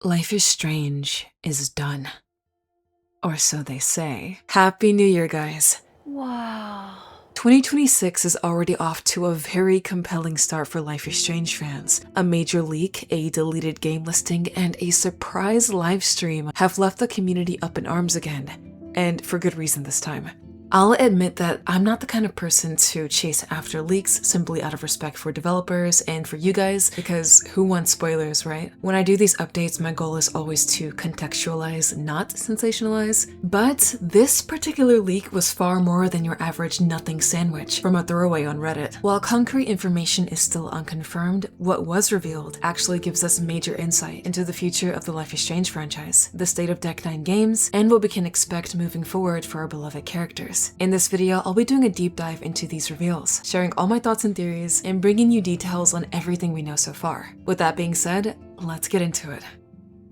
Life is Strange is done. Or so they say. Happy New Year, guys. Wow. 2026 is already off to a very compelling start for Life is Strange fans. A major leak, a deleted game listing, and a surprise live stream have left the community up in arms again. And for good reason this time. I'll admit that I'm not the kind of person to chase after leaks simply out of respect for developers and for you guys, because who wants spoilers, right? When I do these updates, my goal is always to contextualize, not sensationalize. But this particular leak was far more than your average nothing sandwich from a throwaway on Reddit. While concrete information is still unconfirmed, what was revealed actually gives us major insight into the future of the Life is Strange franchise, the state of Deck 9 games, and what we can expect moving forward for our beloved characters. In this video, I'll be doing a deep dive into these reveals, sharing all my thoughts and theories, and bringing you details on everything we know so far. With that being said, let's get into it.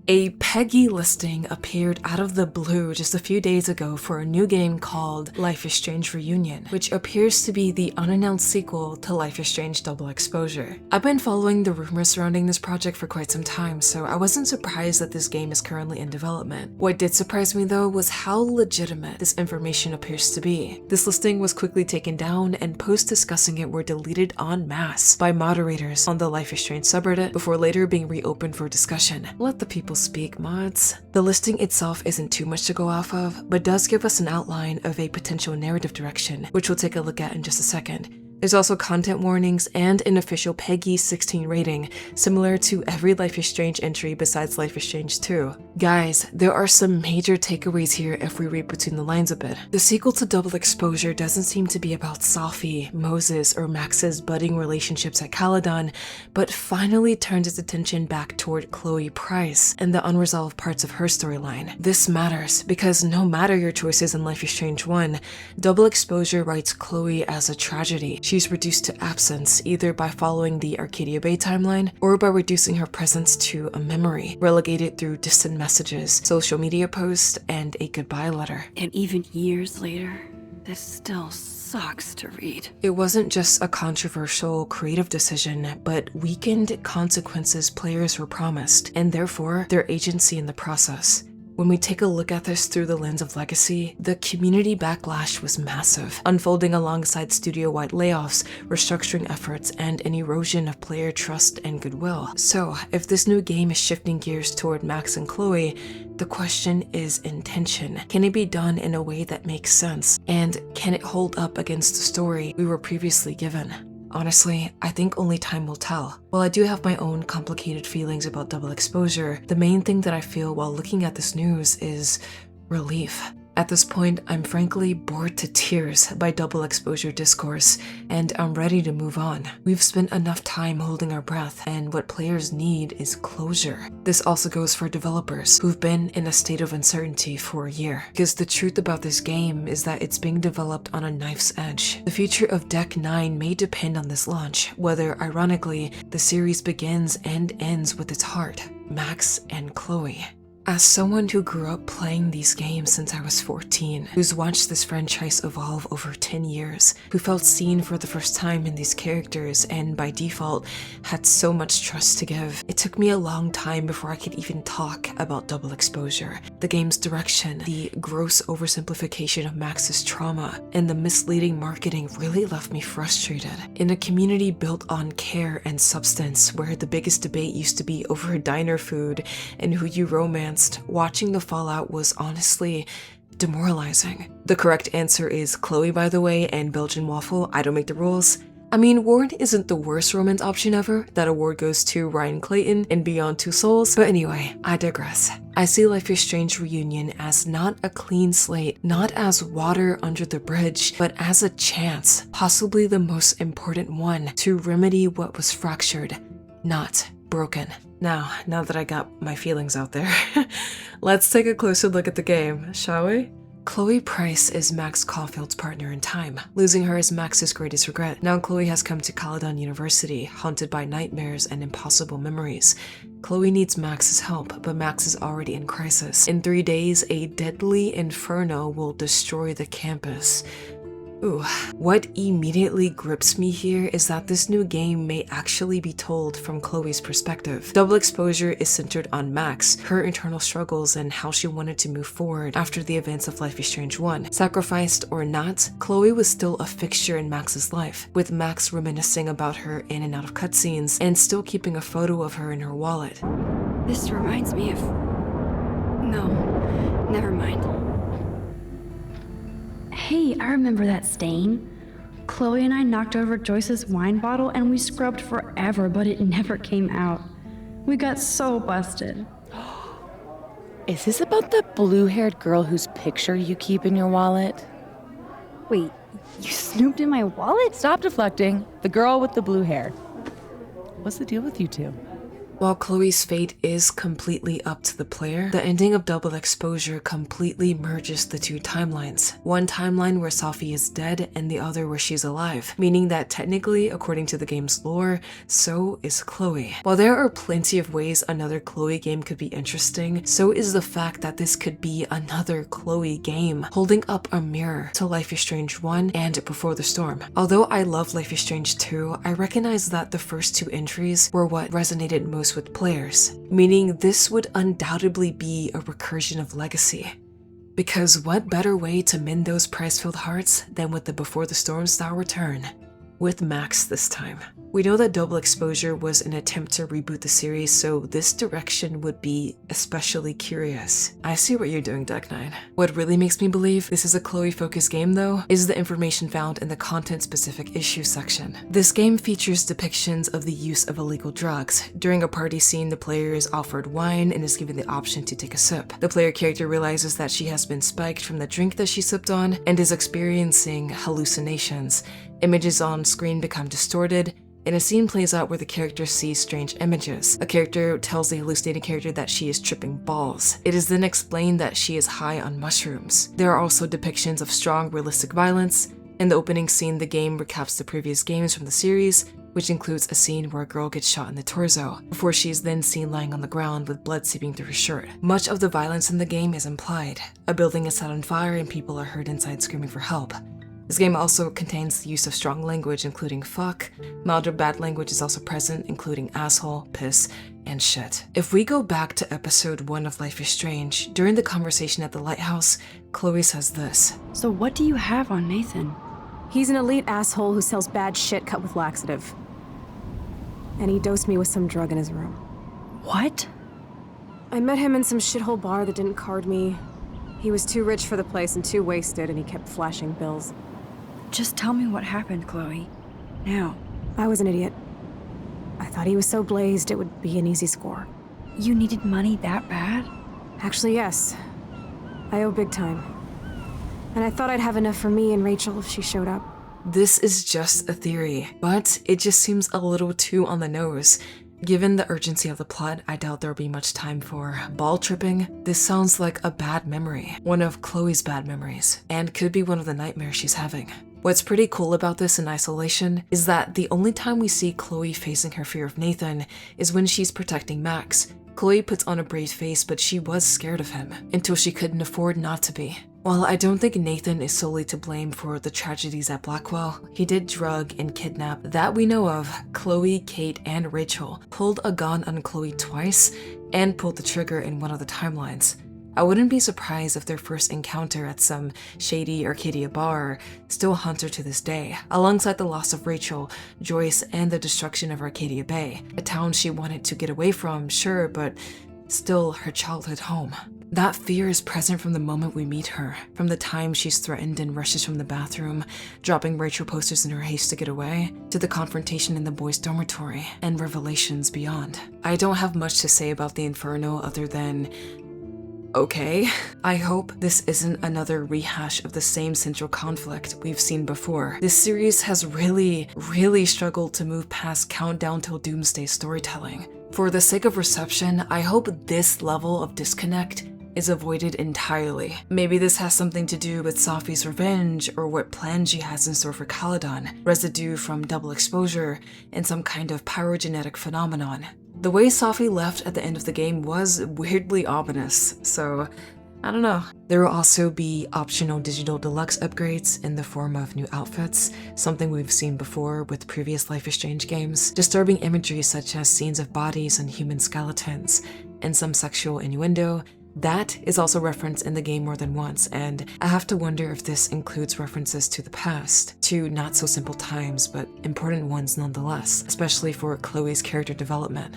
A Peggy listing appeared out of the blue just a few days ago for a new game called Life is Strange Reunion, which appears to be the unannounced sequel to Life is Strange Double Exposure. I've been following the rumors surrounding this project for quite some time, so I wasn't surprised that this game is currently in development. What did surprise me though was how legitimate this information appears to be. This listing was quickly taken down, and posts discussing it were deleted en masse by moderators on the Life is Strange subreddit before later being reopened for discussion. Let the people speak, mods. The listing itself isn't too much to go off of, but does give us an outline of a potential narrative direction, which we'll take a look at in just a second. There's also content warnings and an official PEGI 16 rating, similar to every Life is Strange entry besides Life is Strange 2. Guys, there are some major takeaways here if we read between the lines a bit. The sequel to Double Exposure doesn't seem to be about Sophie, Moses, or Max's budding relationships at Caledon, but finally turns its attention back toward Chloe Price and the unresolved parts of her storyline. This matters because no matter your choices in Life is Strange 1, Double Exposure writes Chloe as a tragedy. She's reduced to absence, either by following the Arcadia Bay timeline or by reducing her presence to a memory, relegated through distant messages, social media posts, and a goodbye letter. And even years later, this still sucks to read. It wasn't just a controversial creative decision, but weakened consequences players were promised, and therefore their agency in the process. When we take a look at this through the lens of legacy, the community backlash was massive, unfolding alongside studio-wide layoffs, restructuring efforts, and an erosion of player trust and goodwill. So, if this new game is shifting gears toward Max and Chloe, the question is intention. Can it be done in a way that makes sense? And can it hold up against the story we were previously given? Honestly, I think only time will tell. While I do have my own complicated feelings about Double Exposure, the main thing that I feel while looking at this news is relief. At this point, I'm frankly bored to tears by Double Exposure discourse, and I'm ready to move on. We've spent enough time holding our breath, and what players need is closure. This also goes for developers who've been in a state of uncertainty for a year, because the truth about this game is that it's being developed on a knife's edge. The future of Deck 9 may depend on this launch, whether, ironically, the series begins and ends with its heart, Max and Chloe. As someone who grew up playing these games since I was 14, who's watched this franchise evolve over 10 years, who felt seen for the first time in these characters and by default had so much trust to give, it took me a long time before I could even talk about Double Exposure. The game's direction, the gross oversimplification of Max's trauma, and the misleading marketing really left me frustrated. In a community built on care and substance, where the biggest debate used to be over diner food and who you romance, watching the fallout was honestly demoralizing. The correct answer is Chloe, by the way, and Belgian waffle. I don't make the rules. I mean, Warren isn't the worst romance option ever. That award goes to Ryan Clayton in Beyond Two Souls. But anyway, I digress. I see Life is Strange Reunion as not a clean slate, not as water under the bridge, but as a chance, possibly the most important one, to remedy what was fractured, not broken. Now that I got my feelings out there, let's take a closer look at the game, shall we? Chloe Price is Max Caulfield's partner in time. Losing her is Max's greatest regret. Now Chloe has come to Caledon University, haunted by nightmares and impossible memories. Chloe needs Max's help, but Max is already in crisis. In 3 days, a deadly inferno will destroy the campus. Ooh, what immediately grips me here is that this new game may actually be told from Chloe's perspective. Double Exposure is centered on Max, her internal struggles, and how she wanted to move forward after the events of Life is Strange 1. Sacrificed or not, Chloe was still a fixture in Max's life, with Max reminiscing about her in and out of cutscenes and still keeping a photo of her in her wallet. This reminds me of... No, never mind. Hey, I remember that stain. Chloe and I knocked over Joyce's wine bottle and we scrubbed forever, but it never came out. We got so busted. Is this about the blue-haired girl whose picture you keep in your wallet? Wait, you snooped in my wallet? Stop deflecting. The girl with the blue hair. What's the deal with you two? While Chloe's fate is completely up to the player, the ending of Double Exposure completely merges the two timelines. One timeline where Sophie is dead and the other where she's alive, meaning that technically, according to the game's lore, so is Chloe. While there are plenty of ways another Chloe game could be interesting, so is the fact that this could be another Chloe game, holding up a mirror to Life is Strange 1 and Before the Storm. Although I love Life is Strange 2, I recognize that the first two entries were what resonated most with players, meaning this would undoubtedly be a recursion of Legacy. Because what better way to mend those prize-filled hearts than with the Before the Storm style return? With Max this time. We know that Double Exposure was an attempt to reboot the series, so this direction would be especially curious. I see what you're doing, Deck 9. What really makes me believe this is a Chloe-focused game, though, is the information found in the content-specific issue section. This game features depictions of the use of illegal drugs. During a party scene, the player is offered wine and is given the option to take a sip. The player character realizes that she has been spiked from the drink that she sipped on and is experiencing hallucinations. Images on screen become distorted, and a scene plays out where the character sees strange images. A character tells the hallucinating character that she is tripping balls. It is then explained that she is high on mushrooms. There are also depictions of strong, realistic violence. In the opening scene, the game recaps the previous games from the series, which includes a scene where a girl gets shot in the torso, before she is then seen lying on the ground with blood seeping through her shirt. Much of the violence in the game is implied. A building is set on fire and people are heard inside screaming for help. This game also contains the use of strong language, including fuck. Mild or bad language is also present, including asshole, piss, and shit. If we go back to episode 1 of Life is Strange, during the conversation at the lighthouse, Chloe says this. So what do you have on Nathan? He's an elite asshole who sells bad shit cut with laxative. And he dosed me with some drug in his room. What? I met him in some shithole bar that didn't card me. He was too rich for the place and too wasted, and he kept flashing bills. Just tell me what happened, Chloe. Now. I was an idiot. I thought he was so blazed it would be an easy score. You needed money that bad? Actually, yes. I owe big time. And I thought I'd have enough for me and Rachel if she showed up. This is just a theory, but it just seems a little too on the nose. Given the urgency of the plot, I doubt there'll be much time for ball tripping. This sounds like a bad memory, one of Chloe's bad memories, and could be one of the nightmares she's having. What's pretty cool about this in isolation is that the only time we see Chloe facing her fear of Nathan is when she's protecting Max. Chloe puts on a brave face, but she was scared of him, until she couldn't afford not to be. While I don't think Nathan is solely to blame for the tragedies at Blackwell, he did drug and kidnap, that we know of, Chloe, Kate, and Rachel, pulled a gun on Chloe twice, and pulled the trigger in one of the timelines. I wouldn't be surprised if their first encounter at some shady Arcadia bar still haunts her to this day, alongside the loss of Rachel, Joyce, and the destruction of Arcadia Bay, a town she wanted to get away from, sure, but still her childhood home. That fear is present from the moment we meet her, from the time she's threatened and rushes from the bathroom, dropping Rachel posters in her haste to get away, to the confrontation in the boys' dormitory, and revelations beyond. I don't have much to say about the Inferno other than, okay, I hope this isn't another rehash of the same central conflict we've seen before. This series has really struggled to move past Countdown Till Doomsday storytelling. For the sake of reception, I hope this level of disconnect is avoided entirely. Maybe this has something to do with Sophie's revenge or what plans she has in store for Caledon, residue from Double Exposure, and some kind of pyrogenetic phenomenon. The way Sophie left at the end of the game was weirdly ominous, so I don't know. There will also be optional digital deluxe upgrades in the form of new outfits, something we've seen before with previous Life is Strange games, disturbing imagery such as scenes of bodies and human skeletons, and some sexual innuendo. That is also referenced in the game more than once, and I have to wonder if this includes references to the past, to not so simple times, but important ones nonetheless, especially for Chloe's character development.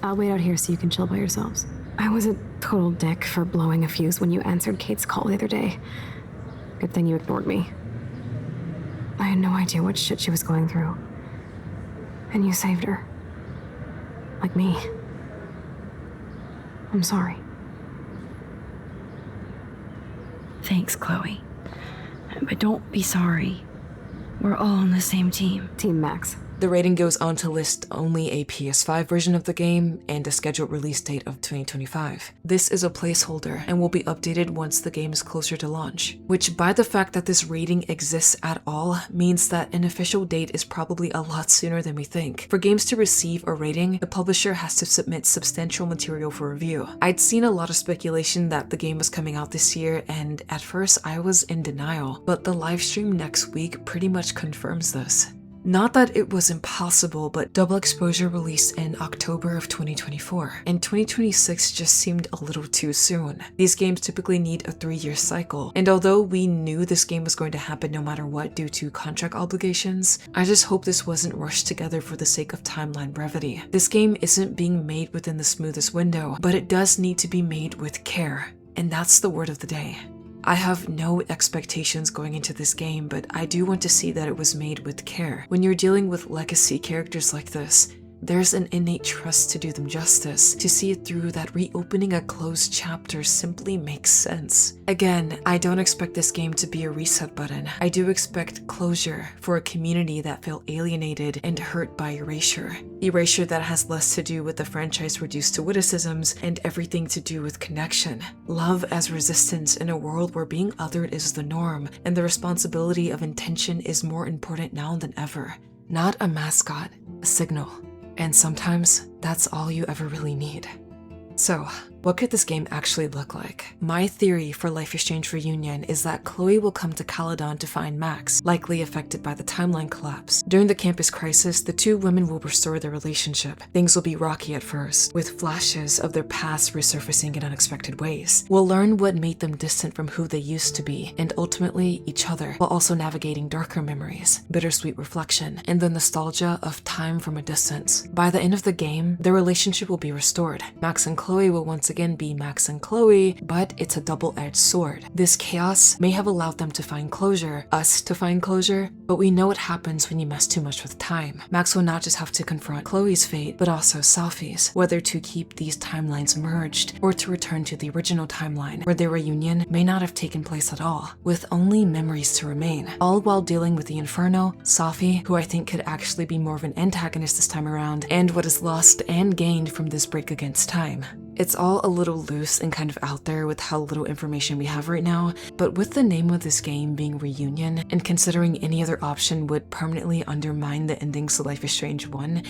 I'll wait out here so you can chill by yourselves. I was a total dick for blowing a fuse when you answered Kate's call the other day. Good thing you ignored me. I had no idea what shit she was going through. And you saved her. Like me. I'm sorry. Thanks, Chloe. But don't be sorry. We're all on the same team. Team Max. The rating goes on to list only a PS5 version of the game and a scheduled release date of 2025. This is a placeholder and will be updated once the game is closer to launch, which by the fact that this rating exists at all means that an official date is probably a lot sooner than we think. For games to receive a rating, the publisher has to submit substantial material for review. I'd seen a lot of speculation that the game was coming out this year, and at first I was in denial, but the livestream next week pretty much confirms this. Not that it was impossible, but Double Exposure released in October of 2024, and 2026 just seemed a little too soon. These games typically need a 3-year cycle, and although we knew this game was going to happen no matter what due to contract obligations, I just hope this wasn't rushed together for the sake of timeline brevity. This game isn't being made within the smoothest window, but it does need to be made with care, and that's the word of the day. I have no expectations going into this game, but I do want to see that it was made with care. When you're dealing with legacy characters like this, there's an innate trust to do them justice. To see it through that reopening a closed chapter simply makes sense. Again, I don't expect this game to be a reset button. I do expect closure for a community that felt alienated and hurt by erasure. Erasure that has less to do with the franchise reduced to witticisms and everything to do with connection. Love as resistance in a world where being othered is the norm, and the responsibility of intention is more important now than ever. Not a mascot, a signal. And sometimes, that's all you ever really need. So, what could this game actually look like? My theory for Life is Strange Reunion is that Chloe will come to Caledon to find Max, likely affected by the timeline collapse. During the campus crisis, the two women will restore their relationship. Things will be rocky at first, with flashes of their past resurfacing in unexpected ways. We'll learn what made them distant from who they used to be, and ultimately each other, while also navigating darker memories, bittersweet reflection, and the nostalgia of time from a distance. By the end of the game, their relationship will be restored. Max and Chloe will once again be Max and Chloe, but it's a double-edged sword. This chaos may have allowed them to find closure, us to find closure, but we know what happens when you mess too much with time. Max will not just have to confront Chloe's fate, but also Sophie's, whether to keep these timelines merged or to return to the original timeline, where their reunion may not have taken place at all, with only memories to remain. All while dealing with the Inferno, Sophie, who I think could actually be more of an antagonist this time around, and what is lost and gained from this break against time. It's all a little loose and kind of out there with how little information we have right now, but with the name of this game being Reunion, and considering any other option would permanently undermine the endings to Life is Strange 1,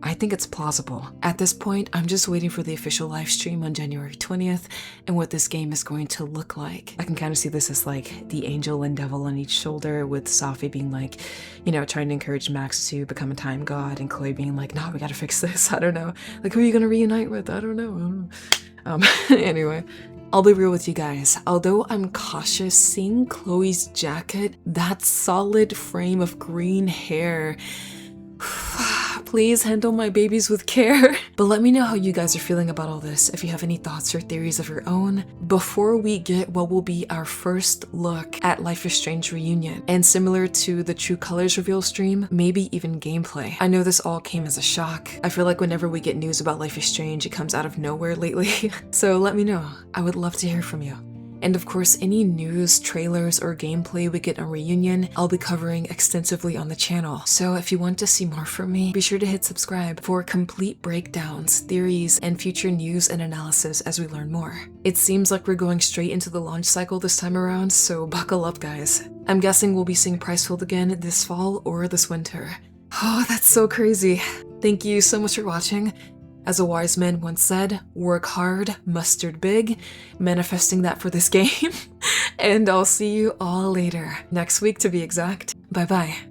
I think it's plausible. At this point, I'm just waiting for the official live stream on January 20th and what this game is going to look like. I can kind of see this as like the angel and devil on each shoulder, with Sophie being like, you know, trying to encourage Max to become a time god, and Chloe being like, no, we gotta fix this. I don't know. Like, who are you gonna reunite with? I don't know. Anyway, I'll be real with you guys. Although I'm cautious, seeing Chloe's jacket, that solid frame of green hair, please handle my babies with care. But let me know how you guys are feeling about all this, if you have any thoughts or theories of your own, before we get what will be our first look at Life is Strange Reunion, and similar to the True Colors reveal stream, maybe even gameplay. I know this all came as a shock. I feel like whenever we get news about Life is Strange, it comes out of nowhere lately. So let me know. I would love to hear from you. And of course, any news, trailers, or gameplay we get on Reunion, I'll be covering extensively on the channel. So if you want to see more from me, be sure to hit subscribe for complete breakdowns, theories, and future news and analysis as we learn more. It seems like we're going straight into the launch cycle this time around, so buckle up, guys. I'm guessing we'll be seeing Pricefield again this fall or this winter. Oh, that's so crazy. Thank you so much for watching, As a wise man once said, work hard, mustard big, manifesting that for this game. And I'll see you all later, next week to be exact. Bye bye.